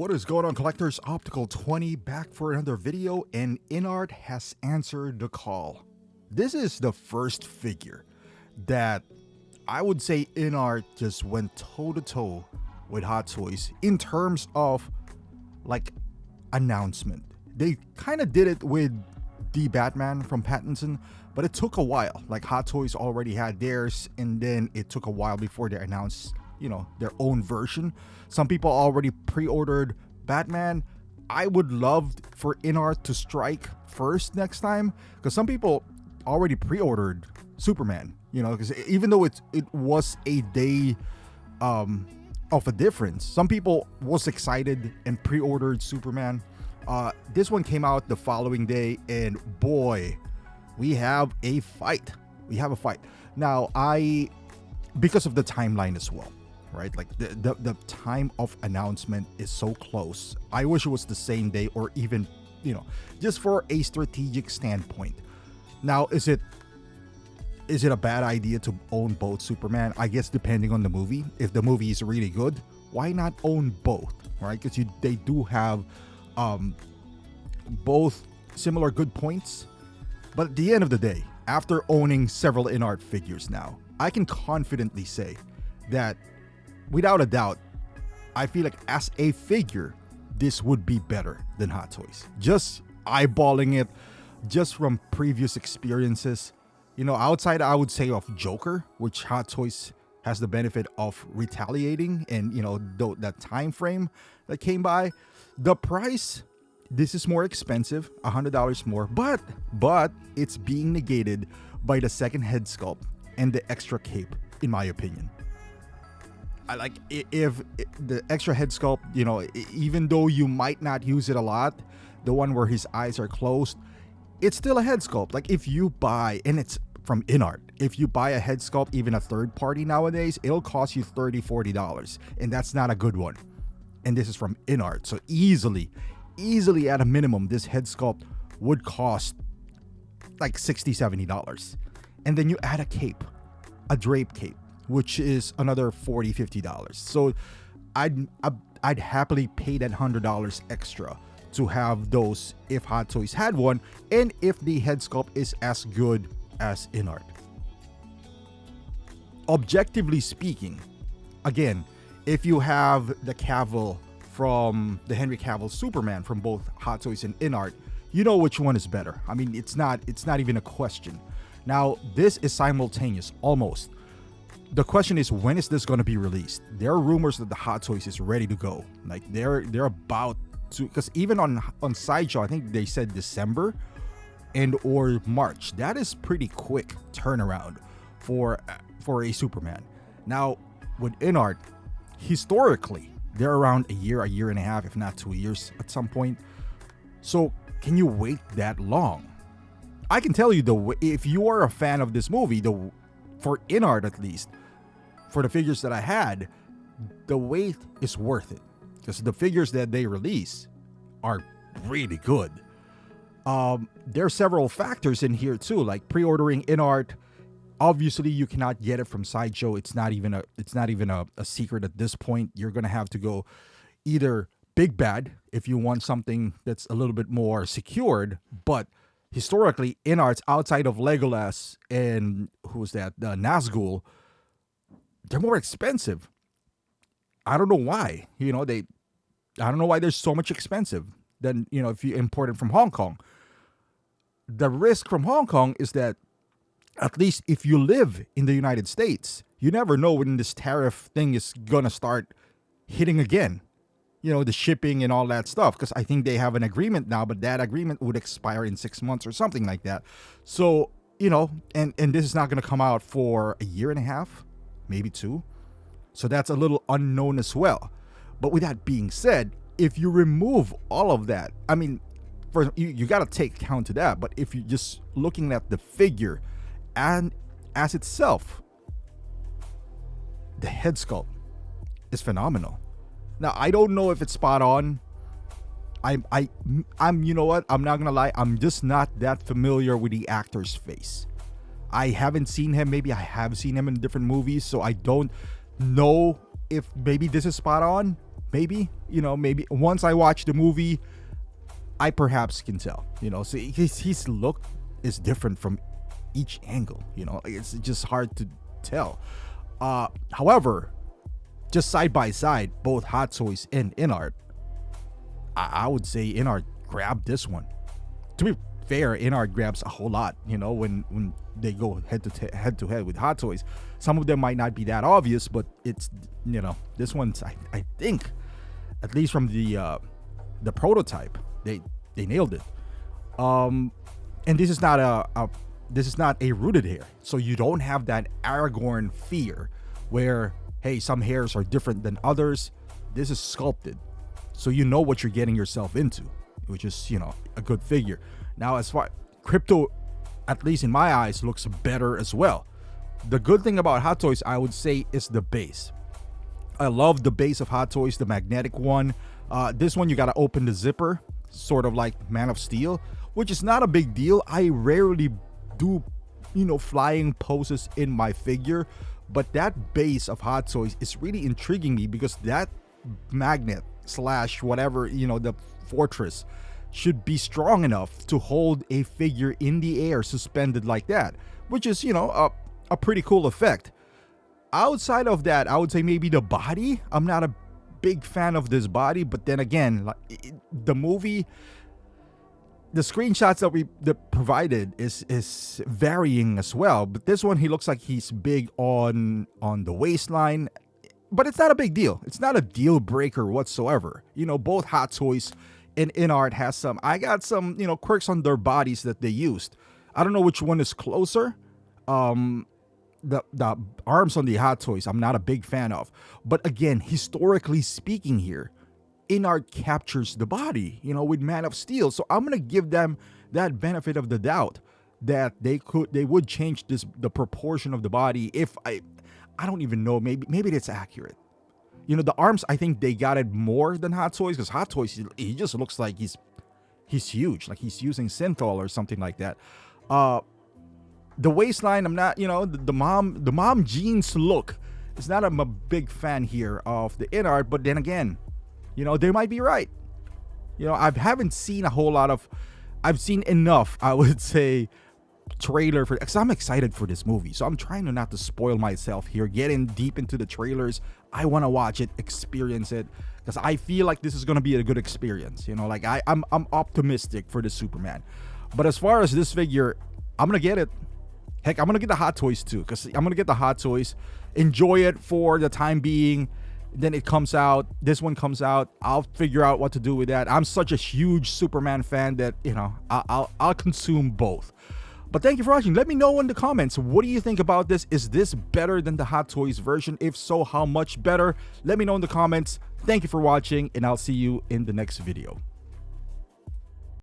What is going on, collectors? Optical 20 back for another video, and InArt has answered the call. This is the first figure that I would say InArt just went toe to toe with Hot Toys in terms of like announcement. They kind of did it with the Batman from Pattinson, but it took a while. Like Hot Toys already had theirs, and then it took a while before they announced, their own version. Some people already pre-ordered Batman. I would love for InArt to strike first next time, because some people already pre-ordered Superman, because even though it was a day of a difference, some people was excited and pre-ordered Superman. This one came out the following day, and boy, we have a fight. Now, because of the timeline as well, right? Like the time of announcement is so close. I wish it was the same day, or even, just for a strategic standpoint. Now, is it a bad idea to own both Superman? I guess depending on the movie. If the movie is really good, why not own both, right? Because they do have both similar good points. But at the end of the day, after owning several InArt figures now, I can confidently say that without a doubt, I feel like as a figure, this would be better than Hot Toys. Just eyeballing it, just from previous experiences, outside, I would say, of Joker, which Hot Toys has the benefit of retaliating, and that time frame that came by. The price, this is more expensive, $100 more, but it's being negated by the second head sculpt and the extra cape, in my opinion. I like if the extra head sculpt, even though you might not use it a lot, the one where his eyes are closed, it's still a head sculpt. Like if you buy, and it's from InArt, if you buy a head sculpt, even a third party nowadays, it'll cost you $30-$40, and that's not a good one. And this is from InArt, so easily at a minimum, this head sculpt would cost like $60-$70. And then you add a cape, a drape cape, which is another $40-$50. So I'd happily pay that $100 extra to have those if Hot Toys had one, and if the head sculpt is as good as InArt. Objectively speaking, again, if you have the Cavill from the Henry Cavill Superman from both Hot Toys and InArt, you know which one is better. I mean, it's not even a question. Now, this is simultaneous, almost. The question is, when is this going to be released? There are rumors that the Hot Toys is ready to go. Like they're about to, because even on Sideshow, I think they said December and or March. That is pretty quick turnaround for a Superman. Now, with InArt, historically, they're around a year and a half, if not 2 years at some point. So can you wait that long? I can tell you, if you are a fan of this movie, for InArt at least, for the figures that I had, the wait is worth it, because the figures that they release are really good. There are several factors in here too, like pre-ordering InArt. Obviously, you cannot get it from Sideshow. It's not even a secret at this point. You're gonna have to go either Big Bad if you want something that's a little bit more secured. But historically, InArts outside of Legolas and Nazgul, they're more expensive. I don't know why. I don't know why they're so much expensive than if you import it from Hong Kong. The risk from Hong Kong is that, at least if you live in the United States, you never know when this tariff thing is gonna start hitting again. The shipping and all that stuff, because I think they have an agreement now, but that agreement would expire in 6 months or something like that. So, and this is not going to come out for a year and a half, maybe 2. So that's a little unknown as well. But with that being said, if you remove all of that, I mean, you got to take account to that. But if you're just looking at the figure and as itself, the head sculpt is phenomenal. Now, I don't know if it's spot on. I'm you know what? I'm not gonna lie. I'm just not that familiar with the actor's face. I haven't seen him. Maybe I have seen him in different movies, so I don't know if maybe this is spot on. maybe, maybe once I watch the movie, I perhaps can tell. So his look is different from each angle. It's just hard to tell. However, just side by side, both Hot Toys and InArt, I would say InArt grabbed this one. To be fair, InArt grabs a whole lot. When they go head to head with Hot Toys, some of them might not be that obvious, but it's this one's I think, at least from the prototype, they nailed it. And this is not a rooted hair, so you don't have that Aragorn fear where, hey, some hairs are different than others. This is sculpted, so you know what you're getting yourself into, which is a good figure. Now, as far Krypto, at least in my eyes, looks better as well. The good thing about Hot Toys, I would say, is the base. I love the base of Hot Toys, the magnetic one. This one, you got to open the zipper, sort of like Man of Steel, which is not a big deal. I rarely do, flying poses in my figure, but that base of Hot Toys is really intriguing me because that magnet / whatever, the fortress should be strong enough to hold a figure in the air suspended like that, which is, a pretty cool effect. Outside of that, I would say maybe the body. I'm not a big fan of this body, but then again, the movie, the screenshots that provided is varying as well. But this one, he looks like he's big on the waistline, but it's not a big deal. It's not a deal breaker whatsoever. Both Hot Toys and InArt has some. I got some, quirks on their bodies that they used. I don't know which one is closer. The arms on the Hot Toys, I'm not a big fan of. But again, historically speaking here, InArt captures the body, with Man of Steel. So I'm going to give them that benefit of the doubt that they would change the proportion of the body. If I don't even know, maybe that's accurate. The arms, I think they got it more than Hot Toys, because Hot Toys, he just looks like he's huge, like he's using synthol or something like that. The waistline, I'm not, the mom jeans look. It's not, I'm a big fan here of the InArt, but then again, they might be right. I haven't seen a whole lot of, I've seen enough, I would say, trailer for, because I'm excited for this movie, so I'm trying to not to spoil myself here, get in deep into the trailers. I want to watch it, experience it, because I feel like this is going to be a good experience. I'm optimistic for the Superman. But as far as this figure, I'm going to get it. Heck, I'm going to get the Hot Toys too, because I'm going to get the Hot Toys, enjoy it for the time being. Then it comes out, this one comes out, I'll figure out what to do with that. I'm such a huge Superman fan that, I'll consume both. But thank you for watching. Let me know in the comments, what do you think about this? Is this better than the Hot Toys version? If so, how much better? Let me know in the comments. Thank you for watching, and I'll see you in the next video.